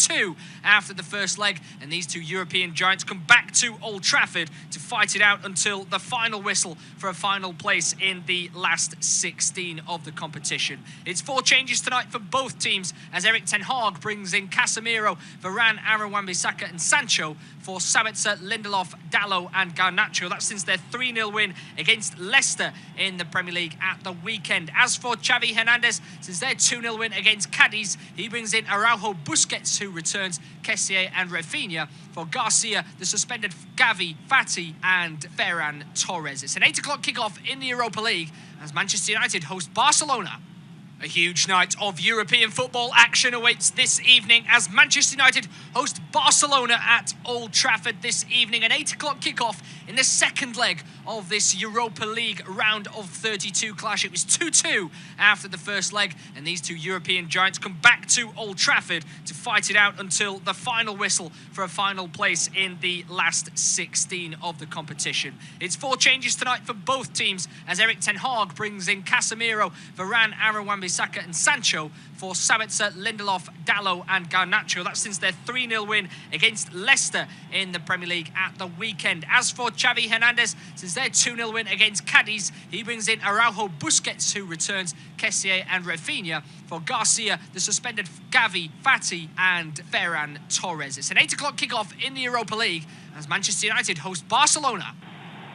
2-2 after the first leg, and these two European giants come back to Old Trafford to fight it out until the final whistle for a final place in the last 16 of the competition. It's 4 changes tonight for both teams as Erik ten Hag brings in Casemiro, Varane, Aaron Wan-Bissaka and Sancho for Sabitzer, Lindelof, Dalot and Garnacho. That's since their 3-0 win against Leicester in the Premier League at the weekend. As for Xavi Hernandez, since their 2-0 win against Cadiz, he brings in Araujo, Busquets, who returns Kessié and Rafinha for Garcia, the suspended Gavi, Fati and Ferran Torres. It's an 8 o'clock kickoff in the Europa League as Manchester United host Barcelona. A huge night of European football action awaits this evening as Manchester United host Barcelona at Old Trafford this evening. An 8 o'clock kickoff in the second leg of this Europa League round of 32 clash. It was 2-2 after the first leg, and these two European giants come back to Old Trafford to fight it out until the final whistle for a final place in the last 16 of the competition. It's 4 changes tonight for both teams as Erik ten Hag brings in Casemiro, Varane, Aaron Wan-Bissaka and Sancho for Sabitzer, Lindelof, Dalot and Garnacho. That's since their 3-0 win against Leicester in the Premier League at the weekend. As for Xavi Hernandez, since their 2-0 win against Cadiz, he brings in Araujo, Busquets, who returns Kessié and Rafinha for Garcia, the suspended Gavi, Fati and Ferran Torres. It's an 8 o'clock kickoff in the Europa League as Manchester United host Barcelona.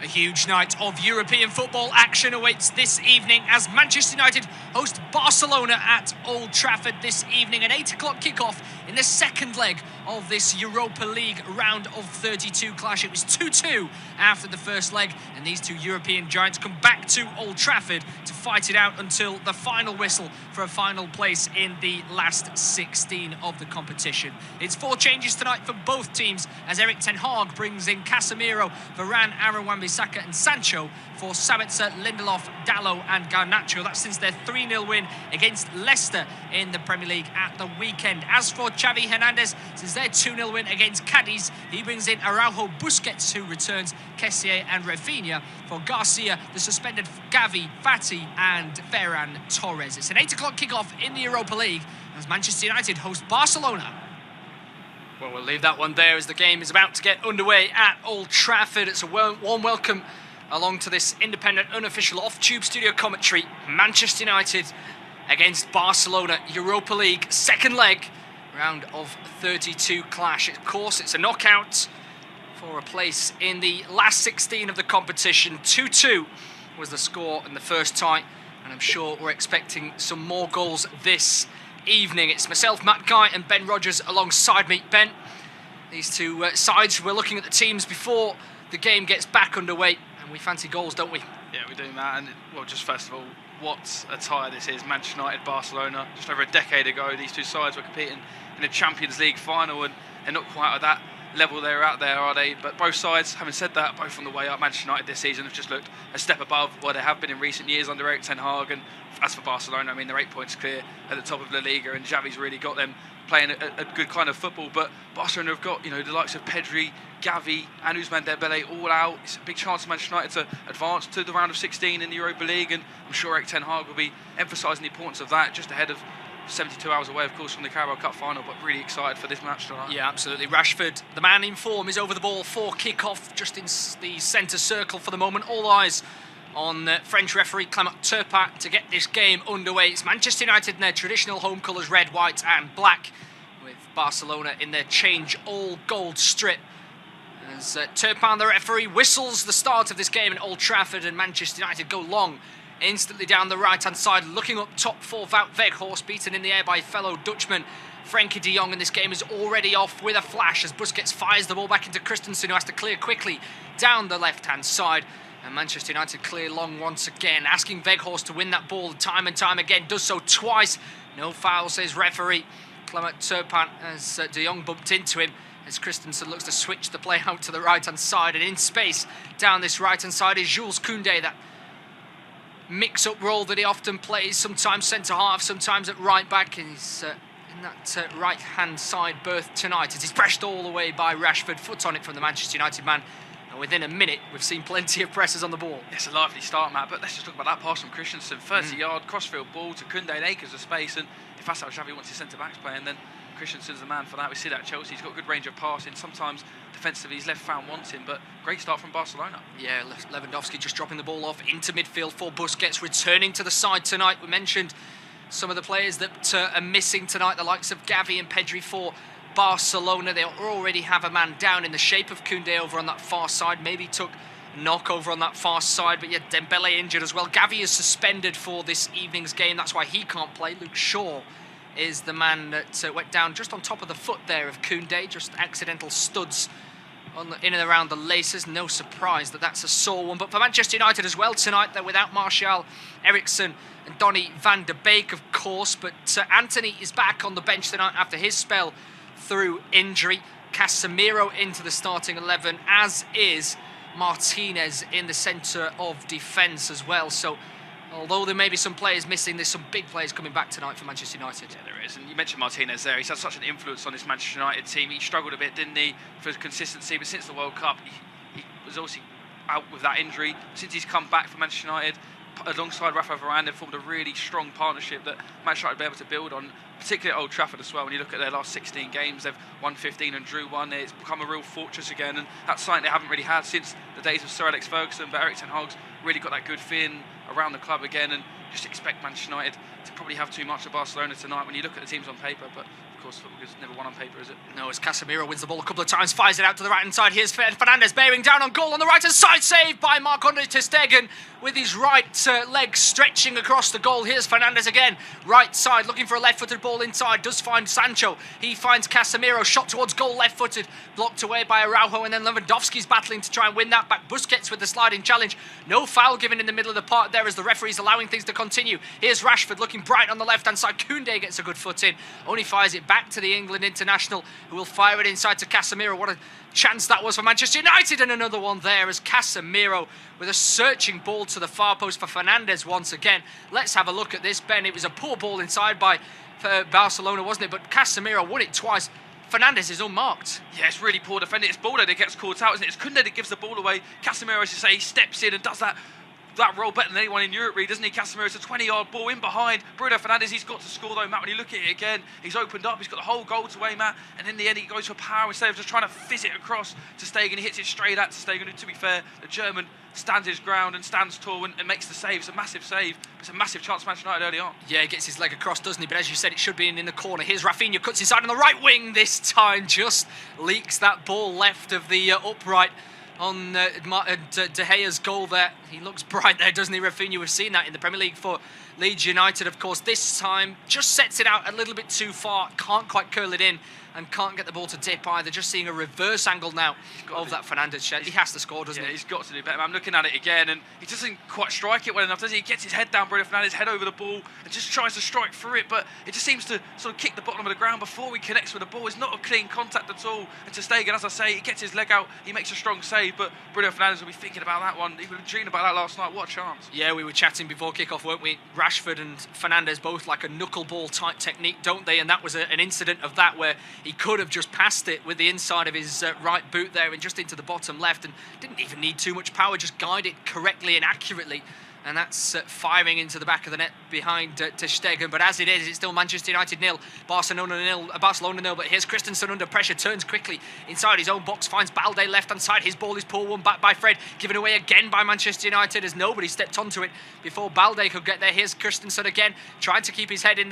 A huge night of European football action awaits this evening as Manchester United host Barcelona at Old Trafford this evening. An 8 o'clock kickoff in the second leg of this Europa League round of 32 clash. It was 2-2 after the first leg, and these two European giants come back to Old Trafford to fight it out until the final whistle for a final place in the last 16 of the competition. It's 4 changes tonight for both teams as Erik ten Hag brings in Casemiro, Varane, Aaron Wan-Bissaka and Sancho for Sabitzer, Lindelof, Dalot and Garnacho. That's since their 3-0 win against Leicester in the Premier League at the weekend. As for Xavi Hernandez, since their 2-0 win against Cadiz, he brings in Araujo, Busquets, who returns Kessié and Rafinha for Garcia, the suspended Gavi, Fati and Ferran Torres. It's an 8 o'clock kickoff in the Europa League as Manchester United host Barcelona. Well, we'll leave that one there as the game is about to get underway at Old Trafford. It's a warm welcome along to this independent, unofficial, off-tube studio commentary. Manchester United against Barcelona, Europa League, second leg, round of 32 clash. Of course, it's a knockout for a place in the last 16 of the competition. 2-2 was the score in the first tie, and I'm sure we're expecting some more goals this evening. It's myself, Matt Guy and Ben Rogers alongside me. Ben, these two sides, we're looking at the teams before the game gets back underway, and we fancy goals, don't we? Yeah, we do, Matt. And, well, just first of all, what a tie this is. Manchester United, Barcelona. Just over a decade ago, these two sides were competing in a Champions League final, and they're not quite at that level they're out there, are they? But both sides, having said that, both on the way up. Manchester United this season have just looked a step above where they have been in recent years under Erik ten Hag. And as for Barcelona, I mean, they're 8 points clear at the top of La Liga, and Xavi's really got them playing a good kind of football. But Barcelona have got, the likes of Pedri, Gavi and Ousmane Dembele all out. It's a big chance for Manchester United to advance to the round of 16 in the Europa League, and I'm sure Erik ten Hag will be emphasising the importance of that just ahead of 72 hours away, of course, from the Carabao Cup final, but really excited for this match tonight. Yeah, absolutely. Rashford, the man in form, is over the ball for kick-off, just in the centre circle for the moment. All eyes on French referee Clement Turpin to get this game underway. It's Manchester United in their traditional home colours, red, white and black, with Barcelona in their change all gold strip. As Turpin, the referee, whistles the start of this game at Old Trafford, and Manchester United go long instantly down the right-hand side, looking up top for Wout Weghorst, beaten in the air by fellow Dutchman Frenkie de Jong, and this game is already off with a flash as Busquets fires the ball back into Christensen, who has to clear quickly down the left-hand side. And Manchester United clear long once again, asking Weghorst to win that ball time and time again, does so twice. No foul, says referee Clement Turpin, as de Jong bumped into him, as Christensen looks to switch the play out to the right-hand side, and in space down this right-hand side is Jules Koundé, that mix-up role that he often plays, sometimes centre-half, sometimes at right-back, and he's in that right-hand side berth tonight. It is pressed all the way by Rashford, foot on it from the Manchester United man, and within a minute we've seen plenty of presses on the ball. It's a lively start, Matt, but let's just talk about that pass from Christensen. 30-yard crossfield ball to Koundé, and acres of space, and if that's how Xavi wants his centre-backs playing, then Christensen's the man for that. We see that at Chelsea. He's got good range of passing. Sometimes defensively he's left found wanting, but great start from Barcelona. Yeah, Lewandowski just dropping the ball off into midfield for Busquets, returning to the side tonight. We mentioned some of the players that are missing tonight, the likes of Gavi and Pedri for Barcelona. They already have a man down in the shape of Koundé over on that far side. Maybe took knock over on that far side, but yeah, Dembele injured as well. Gavi is suspended for this evening's game. That's why he can't play. Luke Shaw is the man that went down just on top of the foot there of Koundé, just accidental studs on in and around the laces. No surprise that that's a sore one. But for Manchester United as well tonight, they're without Martial, Eriksen and Donny van de Beek, of course, but Anthony is back on the bench tonight after his spell through injury. Casemiro into the starting 11, as is Martinez in the centre of defence as well. So although there may be some players missing, there's some big players coming back tonight for Manchester United. Yeah, there is. And you mentioned Martinez there. He's had such an influence on this Manchester United team. He struggled a bit, didn't he, for consistency, but since the World Cup, he was obviously out with that injury. Since he's come back for Manchester United, alongside Rafa Varane, they've formed a really strong partnership that Manchester United will be able to build on, particularly at Old Trafford as well. When you look at their last 16 games, they've won 15 and drew 1. It's become a real fortress again, and that's something they haven't really had since the days of Sir Alex Ferguson. But Erik ten Hag's really got that good feeling around the club again, and just expect Manchester United to probably have too much of Barcelona tonight when you look at the teams on paper. But of course, football is never won on paper, is it? No, as Casemiro wins the ball a couple of times, fires it out to the right-hand side. Here's Fernandes bearing down on goal on the right-hand side. Saved by Marc-Andre ter Stegen with his right leg stretching across the goal. Here's Fernandes again, right side, looking for a left-footed ball inside. Does find Sancho. He finds Casemiro, shot towards goal, left-footed, blocked away by Araujo, and then Lewandowski's battling to try and win that back. Busquets with the sliding challenge. No foul given in the middle of the park there as the referee's allowing things to continue. Here's Rashford looking bright on the left-hand side. Koundé gets a good foot in, only fires it back to the England international, who will fire it inside to Casemiro. What a chance that was for Manchester United, and another one there as Casemiro with a searching ball to the far post for Fernandes once again. Let's have a look at this, Ben. It was a poor ball inside by Barcelona, wasn't it? But Casemiro won it twice. Fernandes is unmarked. Yeah, it's really poor defending. It's Balde that gets caught out, isn't it? It's Koundé that gives the ball away. Casemiro, as you say, he steps in and does that role better than anyone in Europe, really, doesn't he? Casemiro, it's a 20-yard ball in behind. Bruno Fernandes, he's got to score though, Matt. When you look at it again, he's opened up, he's got the whole goal to aim at, and in the end he goes for power instead of just trying to fizz it across to Stegen. He hits it straight at Stegen, who, to be fair, the German stands his ground and stands tall and makes the save. It's a massive save. It's a massive chance for Manchester United early on. Yeah, he gets his leg across, doesn't he? But as you said, it should be in the corner. Here's Rafinha, cuts inside on the right wing this time, just leaks that ball left of the upright on De Gea's goal there. He looks bright there, doesn't he, Rafinha? We've seen that in the Premier League for Leeds United, of course. This time, just sets it out a little bit too far. Can't quite curl it in and can't get the ball to dip either. Just seeing a reverse angle now of that Fernandes shot. He has to score, doesn't he? Yeah, he's got to do better. I'm looking at it again, and he doesn't quite strike it well enough, does he? He gets his head down, Bruno Fernandes, head over the ball, and just tries to strike through it, but it just seems to sort of kick the bottom of the ground before he connects with the ball. It's not a clean contact at all. And ter Stegen, as I say, he gets his leg out, he makes a strong save, but Bruno Fernandes will be thinking about that one. He would have dreamed about that last night. What a chance. Yeah, we were chatting before kickoff, weren't we? Rashford and Fernandes both like a knuckleball type technique, don't they? And that was an incident of that where he could have just passed it with the inside of his right boot there and just into the bottom left, and didn't even need too much power, just guide it correctly and accurately. And that's firing into the back of the net behind ter Stegen. But as it is, it's still Manchester United 0, Barcelona 0. But here's Christensen under pressure, turns quickly inside his own box, finds Balde left-hand side. His ball is pulled one back by Fred, given away again by Manchester United as nobody stepped onto it before Balde could get there. Here's Christensen again, trying to keep his head in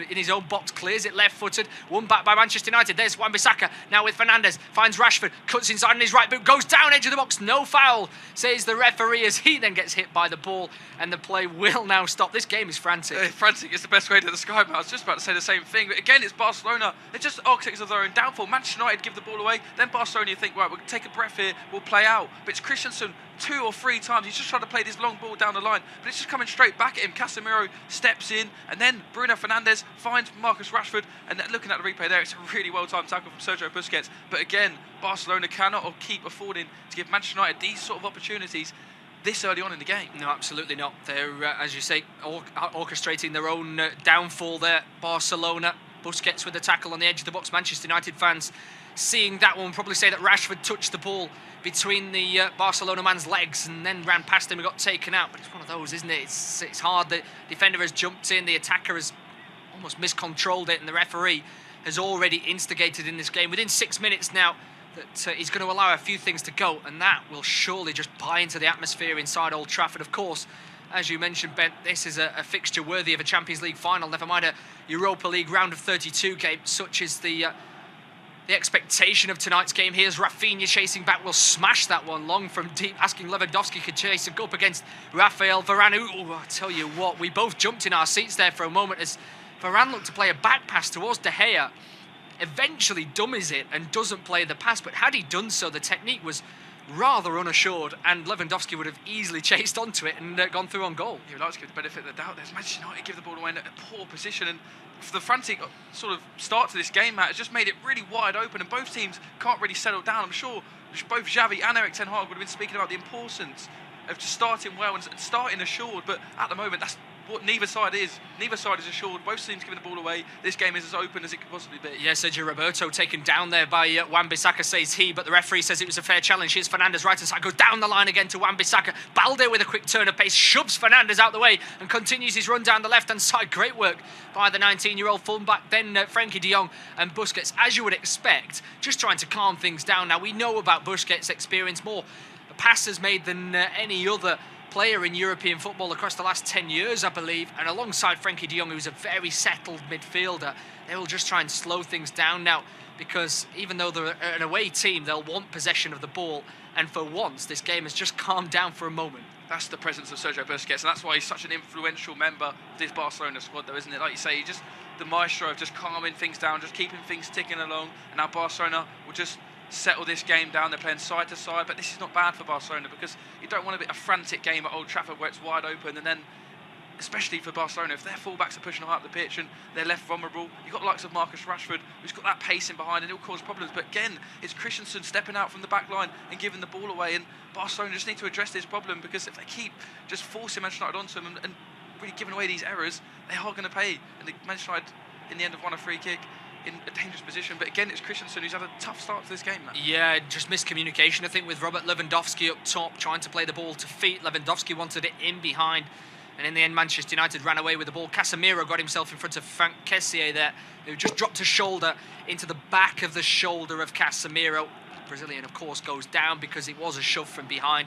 his own box, clears it left-footed, one back by Manchester United. There's Wan-Bissaka now with Fernandes, finds Rashford, cuts inside on his right boot, goes down edge of the box, no foul, says the referee as he then gets hit by the ball. And the play will now stop. This game is frantic. Frantic is the best way to describe it. I was just about to say the same thing. But again, it's Barcelona. They're just architects of their own downfall. Manchester United give the ball away. Then Barcelona, you think, right, we'll take a breath here. We'll play out. But it's Christensen 2 or 3 times. He's just trying to play this long ball down the line. But it's just coming straight back at him. Casemiro steps in. And then Bruno Fernandes finds Marcus Rashford. And looking at the replay there, it's a really well-timed tackle from Sergio Busquets. But again, Barcelona cannot or keep affording to give Manchester United these sort of opportunities this early on in the game. No, absolutely not. They're, as you say, orchestrating their own downfall there. Barcelona, Busquets with the tackle on the edge of the box. Manchester United fans seeing that one probably say that Rashford touched the ball between the Barcelona man's legs and then ran past him and got taken out. But it's one of those, isn't it? It's hard. The defender has jumped in, the attacker has almost miscontrolled it, and the referee has already instigated in this game. Within 6 minutes now, that he's going to allow a few things to go, and that will surely just buy into the atmosphere inside Old Trafford. Of course, as you mentioned, Ben, this is a fixture worthy of a Champions League final, never mind a Europa League round of 32 game. Such is the expectation of tonight's game. Here's Rafinha chasing back, will smash that one long from deep, asking Lewandowski could chase and go up against Rafael Varane. Ooh, I tell you what, we both jumped in our seats there for a moment as Varane looked to play a back pass towards De Gea. Eventually dummies it and doesn't play the pass, but had he done so, the technique was rather unassured, and Lewandowski would have easily chased onto it and gone through on goal. You would like to give the benefit of the doubt. There's Manchester United give the ball away in a poor position, and for the frantic sort of start to this game, Matt, has just made it really wide open, and both teams can't really settle down. I'm sure both Xavi and Erik ten Hag would have been speaking about the importance of just starting well and starting assured, but at the moment that's what neither side is. Neither side is assured. Both teams giving the ball away. This game is as open as it could possibly be. Yeah, Sergio Roberto taken down there by Wan-Bissaka, says he, but the referee says it was a fair challenge. Here's Fernandes right hand side, goes down the line again to Wan-Bissaka. Balde with a quick turn of pace, shoves Fernandes out the way and continues his run down the left-hand side. Great work by the 19-year-old fullback. Then Frenkie de Jong and Busquets, as you would expect, just trying to calm things down. Now, we know about Busquets' experience, more passes made than any other player in European football across the last 10 years, I believe, and alongside Frenkie de Jong, who's a very settled midfielder, they will just try and slow things down now, because even though they're an away team, they'll want possession of the ball, and for once, this game has just calmed down for a moment. That's the presence of Sergio Busquets, and that's why he's such an influential member of this Barcelona squad, though, isn't it? Like you say, he's just the maestro of just calming things down, just keeping things ticking along, and now Barcelona will just settle this game down. They're playing side to side, but this is not bad for Barcelona, because you don't want a frantic game at Old Trafford where it's wide open, and then especially for Barcelona, if their fullbacks are pushing high up the pitch and they're left vulnerable, you've got the likes of Marcus Rashford, who's got that pace in behind, and it'll cause problems. But again, it's Christensen stepping out from the back line and giving the ball away, and Barcelona just need to address this problem, because if they keep just forcing Manchester United onto them and really giving away these errors, they are going to pay. And the Manchester United, in the end, have won a free kick in a dangerous position. But again, it's Christensen who's had a tough start to this game, Matt. Yeah, just miscommunication, I think, with Robert Lewandowski up top, trying to play the ball to feet. Lewandowski wanted it in behind, and in the end, Manchester United ran away with the ball. Casemiro got himself in front of Frank Kessié there, who just dropped a shoulder into the back of the shoulder of Casemiro. Brazilian, of course, goes down because it was a shove from behind.